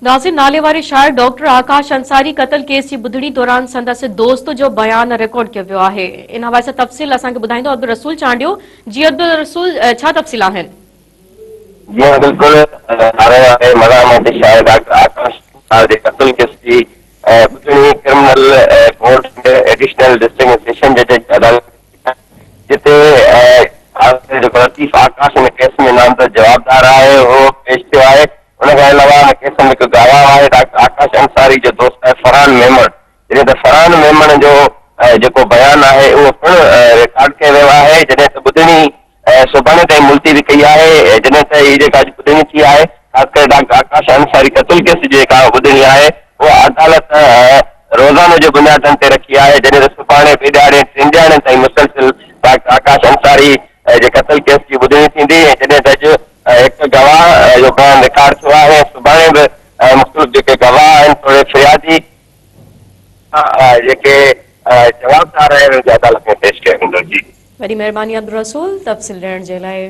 नाज़िर नाले वारे शायर डॉक्टर आकाश अंसारी कत्ल केस की ॿुधणी दौरान संदसि दोस्त जो बयान रिकॉर्ड कियो वियो आहे। इन हवाले सां तफ़सील असांखे ॿुधाईंदो अब्दुल रसूल चांडियो। जी अब्दुल रसूल, छा तफ़सील आहिनि? जी हाँ, बिल्कुल नारे वारे मज़ामत शायर डॉक्टर आकाश अंसारी जे कत्ल केस जी ॿुधणी क्रिमिनल कोर्ट में एडिशनल डिस्ट्रिक्ट सेशन जज अदालत जिते जेको लतीफ़ आकाश इन केस में नामज़द जवाबदार आहे उहो पेश थियो आहे। उनखां अलावा इन केस में हिकु गवाह आहे डॉक्टर आकाश अंसारी जो दोस्त आहे फरहान मेमण। जॾहिं त फरहान मेमण जो जेको बयान आहे उहो पिणु रिकॉर्ड कयो वियो आहे। जॾहिं त ॿुधणी सुभाणे ताईं मुलतवी कई आहे। जॾहिं त हीअ जेका ॿुधणी थी आहे ख़ासि करे डॉक्टर आकाश अंसारी कत्ल केस जी जेका ॿुधणी आहे उहा अदालत रोज़ाने जो बुनियादनि ते रखी आहे। जॾहिं त सुभाणे ॿिए टिनि ॼाणनि ताईं मुसलसिल डॉक्टर आकाश अंसारी जे कत्ल केस जी ॿुधणी थींदी। जॾहिं त अॼु हिकु गवाह जो बयान रिकॉर्ड थियो आहे। सुभाणे बि मुख़्तलिफ़ जेके गवाह आहिनि थोरे फिर्यादी जेके जवाबदार आहिनि उनखे अदालत में पेश कया वेंदा। जी वॾी महिरबानी अब्दुल रसूल तफ़सील ॾियण जे लाइ।